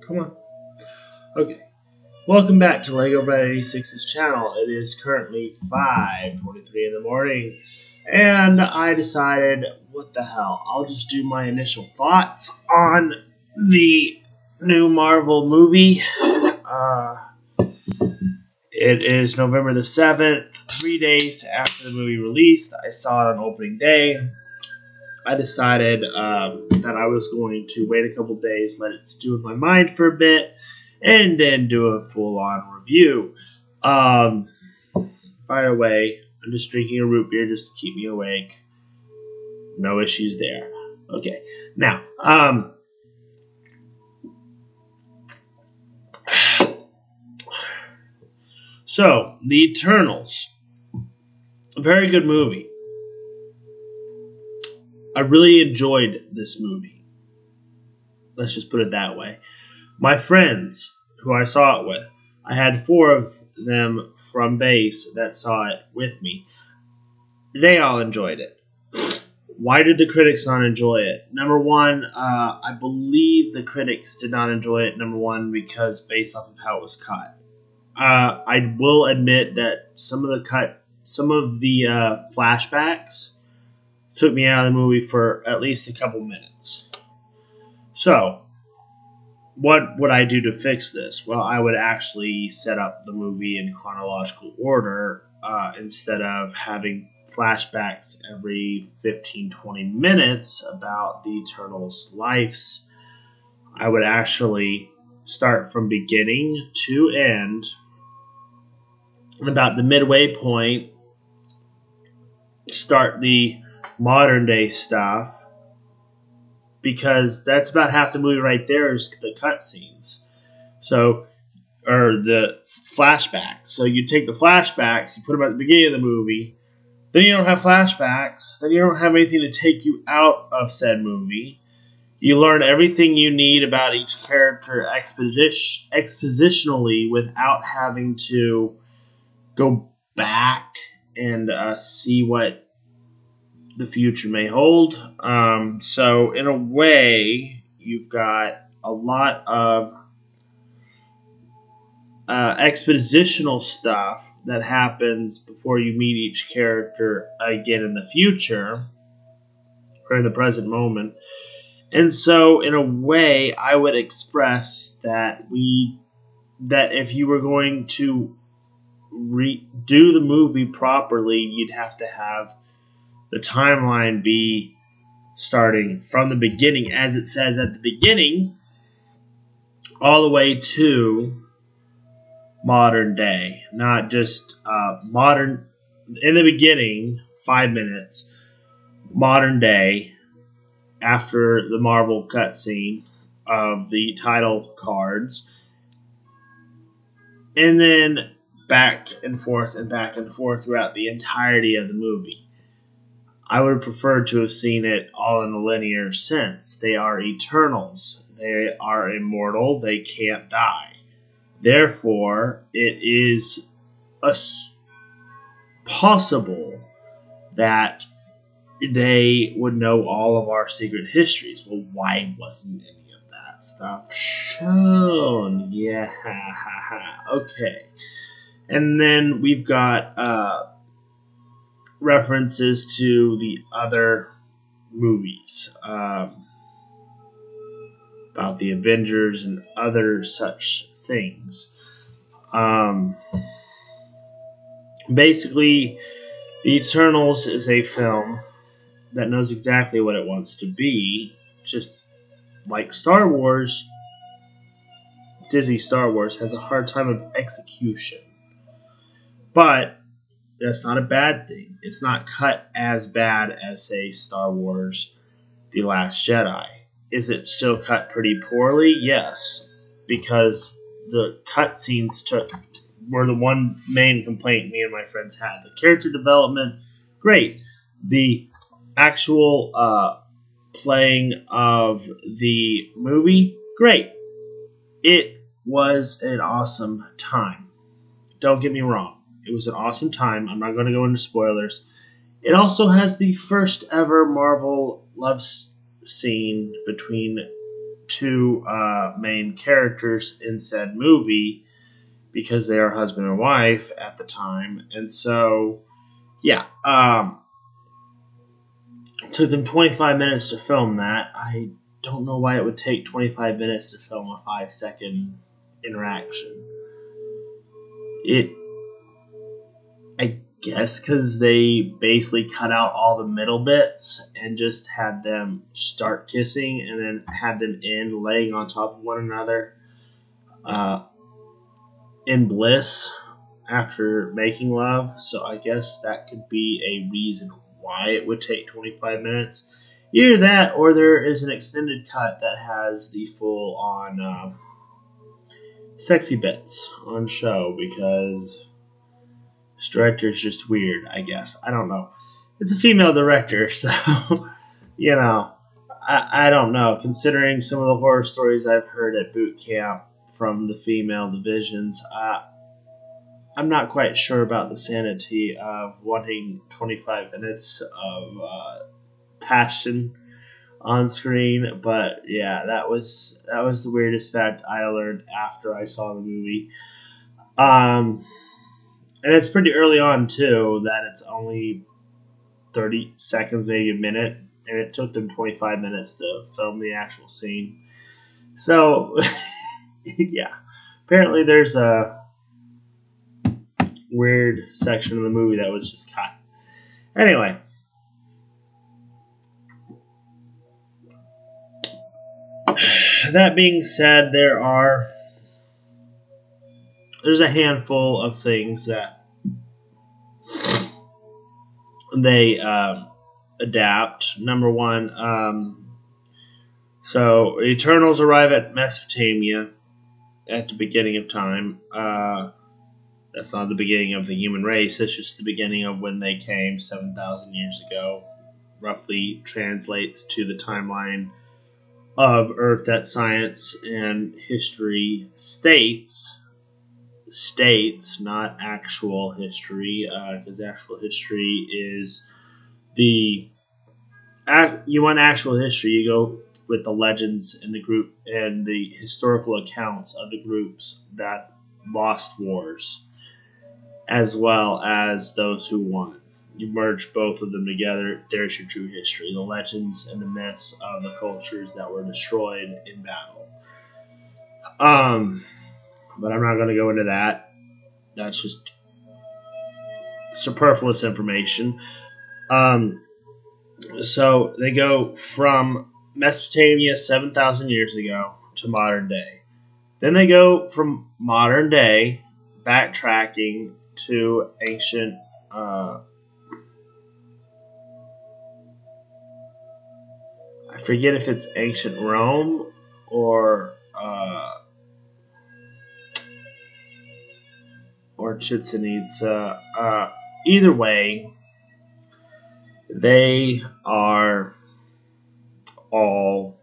Come on. Okay. Welcome back to Lego Brad 86's channel. It is currently 5:23 in the morning, and I decided, what the hell? I'll just do my initial thoughts on the new Marvel movie. It is November the 7th, 3 days after the movie released. I saw it on opening day. I decided that I was going to wait a couple days, let it stew in my mind for a bit, and then do a full-on review. By the way, I'm just drinking a root beer just to keep me awake. No issues there. Okay, now, so, The Eternals. A very good movie. I really enjoyed this movie. Let's just put it that way. My friends who I saw it with, I had 4 of them from base that saw it with me. They all enjoyed it. Why did the critics not enjoy it? Number one, I believe the critics did not enjoy it, number one, because based off of how it was cut. I will admit that some of the flashbacks took me out of the movie for at least a couple minutes. So, what would I do to fix this? Well, I would actually set up the movie in chronological order instead of having flashbacks every 15-20 minutes about the Eternals' lives. I would actually start from beginning to end, and about the midway point, start the modern day stuff, because that's about half the movie right there is the cutscenes. So, or the flashbacks. So you take the flashbacks, you put them at the beginning of the movie, then you don't have flashbacks, then you don't have anything to take you out of said movie. You learn everything you need about each character expositionally without having to go back and see what the future may hold. So in a way, you've got a lot of expositional stuff that happens before you meet each character again in the future or in the present moment. And so in a way, I would express that if you were going to do the movie properly, you'd have to have the timeline be starting from the beginning, as it says at the beginning, all the way to modern day. Not just modern, in the beginning, 5 minutes, modern day, after the Marvel cutscene of the title cards, and then back and forth throughout the entirety of the movie. I would have preferred to have seen it all in a linear sense. They are Eternals. They are immortal. They can't die. Therefore, it is possible that they would know all of our secret histories. Well, why wasn't any of that stuff shown? Yeah, okay. And then we've got references to the other movies about the Avengers and other such things. Basically, The Eternals is a film that knows exactly what it wants to be. Just like Star Wars, Disney Star Wars has a hard time of execution. But that's not a bad thing. It's not cut as bad as, say, Star Wars The Last Jedi. Is it still cut pretty poorly? Yes. Because the cutscenes were the one main complaint me and my friends had. The character development, great. The actual playing of the movie, great. It was an awesome time. Don't get me wrong. It was an awesome time. I'm not going to go into spoilers. It also has the first ever Marvel love scene between two main characters in said movie because they are husband and wife at the time. And so, yeah, it took them 25 minutes to film that. I don't know why it would take 25 minutes to film a 5-second interaction. I guess because they basically cut out all the middle bits and just had them start kissing and then had them end laying on top of one another in bliss after making love. So I guess that could be a reason why it would take 25 minutes. Either that or there is an extended cut that has the full on sexy bits on show because this director's just weird, I guess. I don't know. It's a female director, so, you know, I don't know. Considering some of the horror stories I've heard at boot camp from the female divisions, I'm not quite sure about the sanity of wanting 25 minutes of passion on screen. But yeah, that was the weirdest fact I learned after I saw the movie. And it's pretty early on too that it's only 30 seconds, maybe a minute, and it took them 25 minutes to film the actual scene. So yeah, apparently there's a weird section of the movie that was just cut. Anyway, that being said, there's a handful of things that they adapt. Number one, so Eternals arrive at Mesopotamia at the beginning of time. That's not the beginning of the human race. It's just the beginning of when they came 7,000 years ago. Roughly translates to the timeline of Earth that science and history states, not actual history, because actual history is you want actual history, you go with the legends in the group and the historical accounts of the groups that lost wars, as well as those who won. You merge both of them together, there's your true history, the legends and the myths of the cultures that were destroyed in battle. But I'm not going to go into that. That's just superfluous information. So they go from Mesopotamia 7,000 years ago to modern day. Then they go from modern day, backtracking to ancient I forget if it's ancient Rome or Chichen Itza. Either way, they are all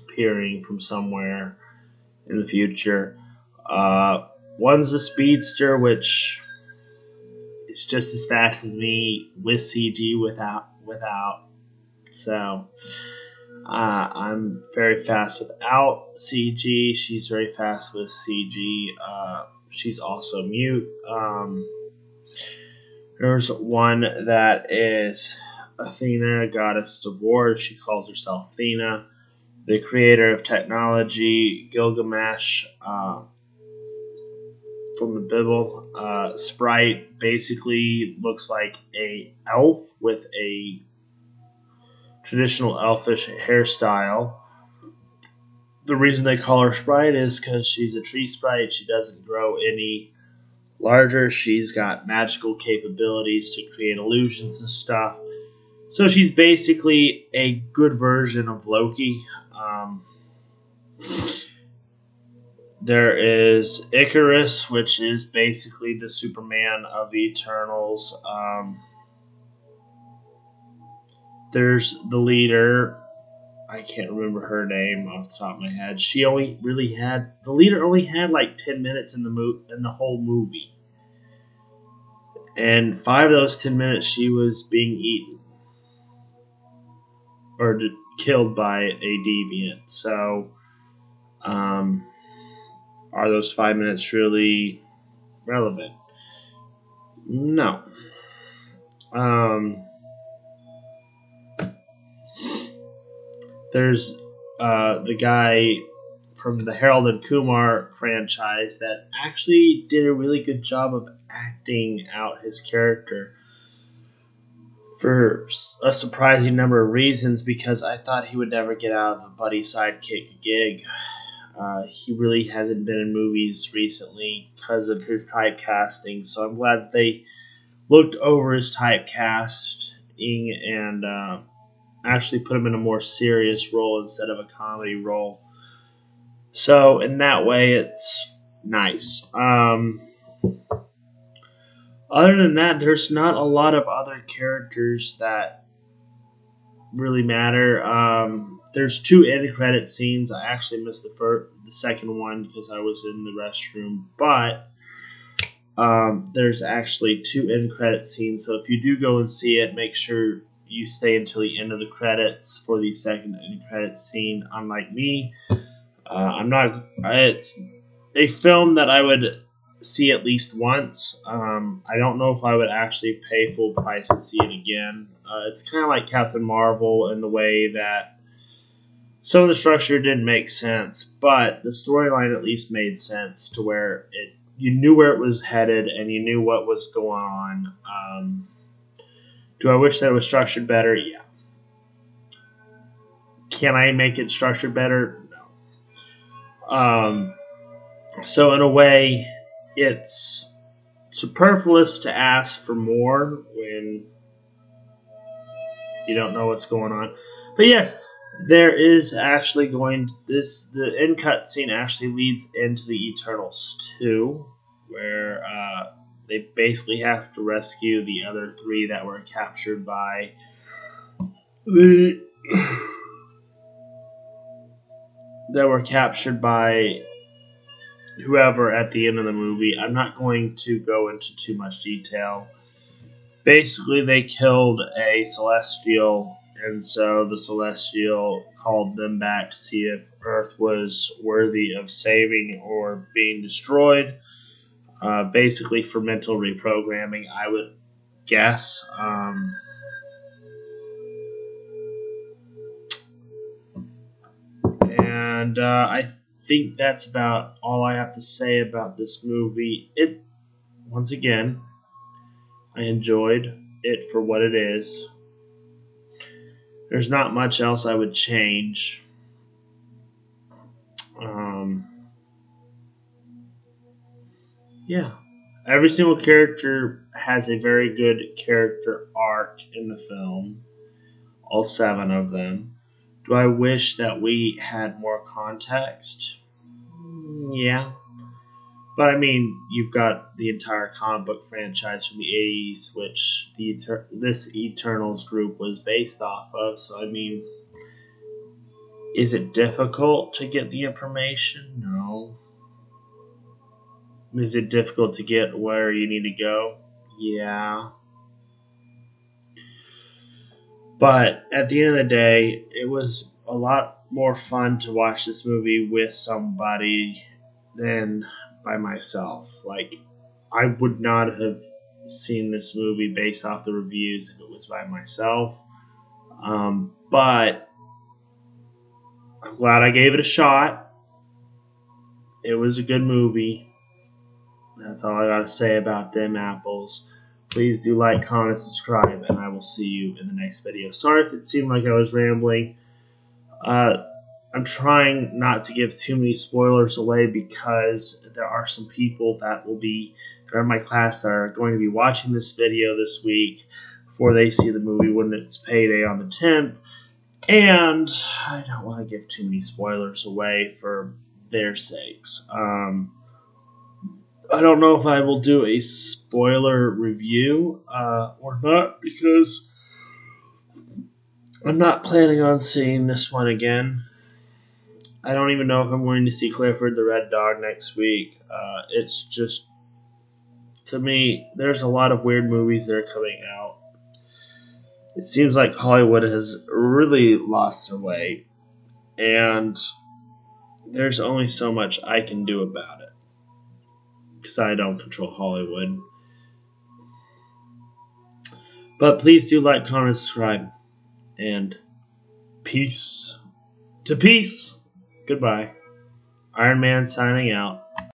appearing from somewhere in the future. One's a speedster, which is just as fast as me with CG without. So I'm very fast without CG. She's very fast with CG. She's also mute. There's one that is Athena, goddess of war. She calls herself Athena. The creator of technology, Gilgamesh, from the Bible. Sprite basically looks like a elf with a traditional elfish hairstyle. The reason they call her Sprite is because she's a tree sprite. She doesn't grow any larger. She's got magical capabilities to create illusions and stuff. So she's basically a good version of Loki. There is Icarus, which is basically the Superman of the Eternals. There's the leader. I can't remember her name off the top of my head. The leader only had like 10 minutes in the whole movie. And 5 of those 10 minutes she was being eaten. Or killed by a deviant. So, are those 5 minutes really relevant? No. Um, there's the guy from the Harold and Kumar franchise that actually did a really good job of acting out his character for a surprising number of reasons, because I thought he would never get out of a buddy sidekick gig. He really hasn't been in movies recently because of his typecasting, so I'm glad they looked over his typecasting and actually put him in a more serious role instead of a comedy role. So in that way, it's nice. Other than that, there's not a lot of other characters that really matter. There's 2 end credit scenes. I actually missed the second one because I was in the restroom, but there's actually 2 end credit scenes. So if you do go and see it, make sure you stay until the end of the credits for the second end credit scene. Unlike me, I'm not. It's a film that I would see at least once. I don't know if I would actually pay full price to see it again. It's kind of like Captain Marvel in the way that some of the structure didn't make sense, but the storyline at least made sense to where you knew where it was headed and you knew what was going on. Do I wish that it was structured better? Yeah. Can I make it structured better? No. So in a way, it's superfluous to ask for more when you don't know what's going on. But yes, there is actually the end cut scene actually leads into the Eternals 2, where they basically have to rescue the other 3 that were captured by the whoever at the end of the movie. I'm not going to go into too much detail. Basically, they killed a Celestial, and so the Celestial called them back to see if Earth was worthy of saving or being destroyed. Basically, for mental reprogramming, I would guess. And I think that's about all I have to say about this movie. Once again, I enjoyed it for what it is. There's not much else I would change. Yeah. Every single character has a very good character arc in the film. All 7 of them. Do I wish that we had more context? Yeah. But I mean, you've got the entire comic book franchise from the 80s, which this Eternals group was based off of. So, I mean, is it difficult to get the information? No. Is it difficult to get where you need to go? Yeah. But at the end of the day, it was a lot more fun to watch this movie with somebody than by myself. Like, I would not have seen this movie based off the reviews if it was by myself. But I'm glad I gave it a shot. It was a good movie. That's all I got to say about them apples. Please do like, comment, subscribe, and I will see you in the next video. Sorry if it seemed like I was rambling. I'm trying not to give too many spoilers away because there are some people that are in my class that are going to be watching this video this week before they see the movie when it's payday on the 10th. And I don't want to give too many spoilers away for their sakes. I don't know if I will do a spoiler review or not, because I'm not planning on seeing this one again. I don't even know if I'm going to see Clifford the Red Dog next week. It's just, to me, there's a lot of weird movies that are coming out. It seems like Hollywood has really lost their way, and there's only so much I can do about it because I don't control Hollywood. But please do like, comment, subscribe, and peace to peace. Goodbye. Iron Man signing out.